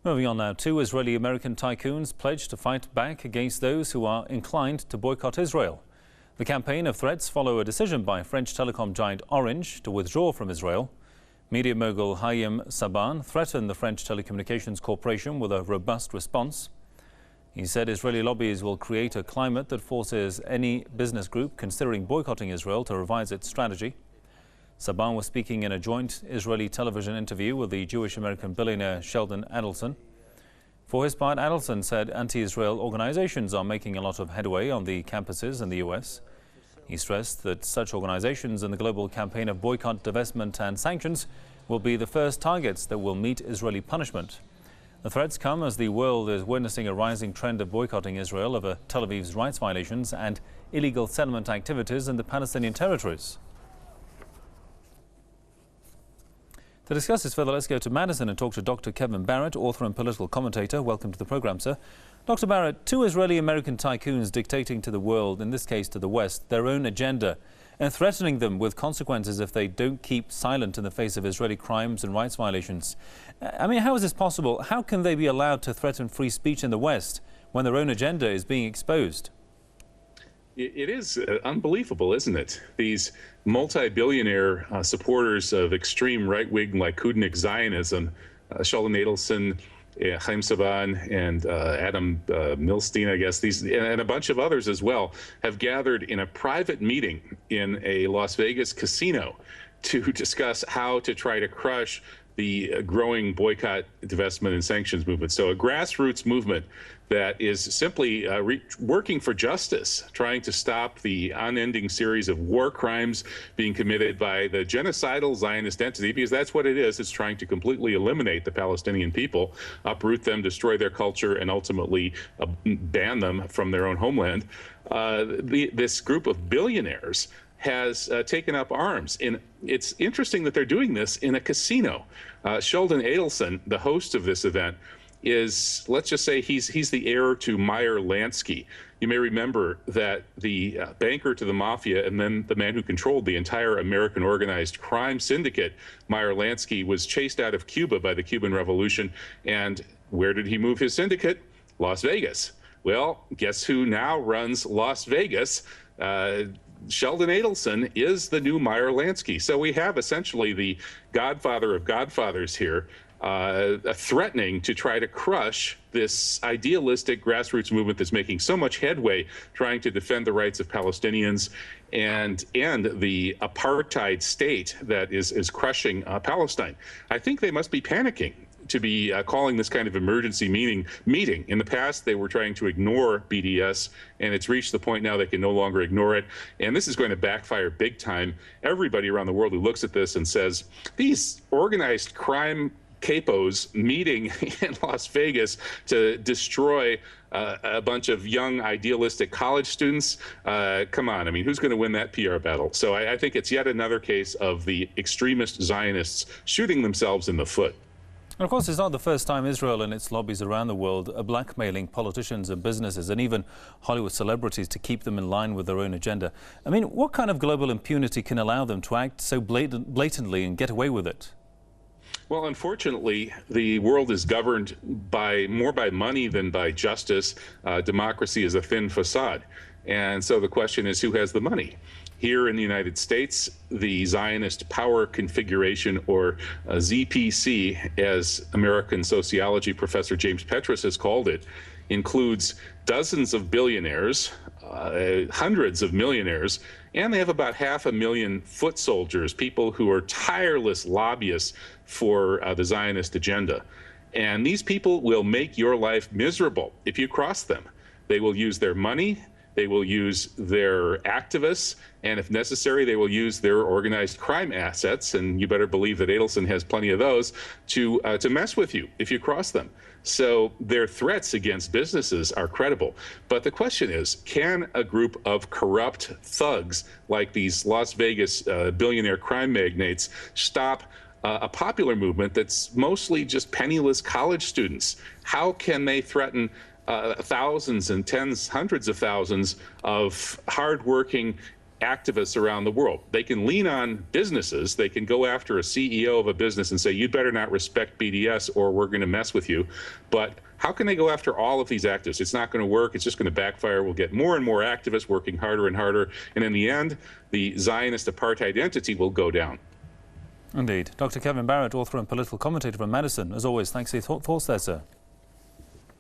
Moving on now, two Israeli-American tycoons pledged to fight back against those who are inclined to boycott Israel. The campaign of threats follow a decision by French telecom giant Orange to withdraw from Israel. Media mogul Haim Saban threatened the French Telecommunications Corporation with a robust response. He said Israeli lobbies will create a climate that forces any business group considering boycotting Israel to revise its strategy. Saban was speaking in a joint Israeli television interview with the Jewish-American billionaire Sheldon Adelson. For his part, Adelson said anti-Israel organizations are making a lot of headway on the campuses in the US. He stressed that such organizations in the global campaign of boycott, divestment and sanctions will be the first targets that will meet Israeli punishment. The threats come as the world is witnessing a rising trend of boycotting Israel over Tel Aviv's rights violations and illegal settlement activities in the Palestinian territories. To discuss this further, let's go to Madison and talk to Dr. Kevin Barrett, author and political commentator. Welcome to the program, sir. Dr. Barrett, two Israeli-American tycoons dictating to the world, in this case to the West, their own agenda and threatening them with consequences if they don't keep silent in the face of Israeli crimes and rights violations. I mean, how is this possible? How can they be allowed to threaten free speech in the West when their own agenda is being exposed? It is unbelievable, isn't it? These multi-billionaire supporters of extreme right-wing Likudnik Zionism, Sheldon Adelson, Haim Saban, and Adam Milstein, I guess, and a bunch of others as well, have gathered in a private meeting in a Las Vegas casino to discuss how to try to crush the growing boycott, divestment, and sanctions movement. So a grassroots movement that is simply working for justice, trying to stop the unending series of war crimes being committed by the genocidal Zionist entity, because that's what it is. It's trying to completely eliminate the Palestinian people, uproot them, destroy their culture, and ultimately ban them from their own homeland. This group of billionaires has taken up arms. And it's interesting that they're doing this in a casino. Sheldon Adelson, the host of this event, is, let's just say he's the heir to Meyer Lansky. You may remember that the banker to the mafia and then the man who controlled the entire American organized crime syndicate, Meyer Lansky, was chased out of Cuba by the Cuban Revolution. And where did he move his syndicate? Las Vegas. Well, guess who now runs Las Vegas? Sheldon Adelson is the new Meyer Lansky. So we have essentially the godfather of godfathers here, threatening to try to crush this idealistic grassroots movement that's making so much headway trying to defend the rights of Palestinians and the apartheid state that is crushing Palestine. I think they must be panicking to be calling this kind of emergency meeting. In the past, they were trying to ignore BDS, and it's reached the point now they can no longer ignore it. And this is going to backfire big time. Everybody around the world who looks at this and says, these organized crime capos meeting in Las Vegas to destroy a bunch of young idealistic college students. Come on, I mean, who's going to win that PR battle? So I think it's yet another case of the extremist Zionists shooting themselves in the foot. And of course, it's not the first time Israel and its lobbies around the world are blackmailing politicians and businesses and even Hollywood celebrities to keep them in line with their own agenda. I mean, what kind of global impunity can allow them to act so blatantly and get away with it? Well, unfortunately, the world is governed more by money than by justice. Democracy is a thin facade. And so the question is, who has the money? Here in the United States, the Zionist power configuration, or ZPC, as American sociology professor James Petrus has called it, includes dozens of billionaires, hundreds of millionaires, and they have about 500,000 foot soldiers, people who are tireless lobbyists for the Zionist agenda. And these people will make your life miserable if you cross them. They will use their money, they will use their activists, and if necessary, they will use their organized crime assets, and you better believe that Adelson has plenty of those, to mess with you if you cross them. So their threats against businesses are credible. But the question is, can a group of corrupt thugs like these Las Vegas billionaire crime magnates stop a popular movement that's mostly just penniless college students? How can they threaten thousands and tens, hundreds of thousands of hardworking activists around the world. They can lean on businesses. They can go after a CEO of a business and say, you'd better not respect BDS or we're going to mess with you. But how can they go after all of these activists? It's not going to work. It's just going to backfire. We'll get more and more activists working harder and harder. And in the end, the Zionist apartheid entity will go down. Indeed. Dr. Kevin Barrett, author and political commentator from Madison. As always, thanks for your thoughts there, sir.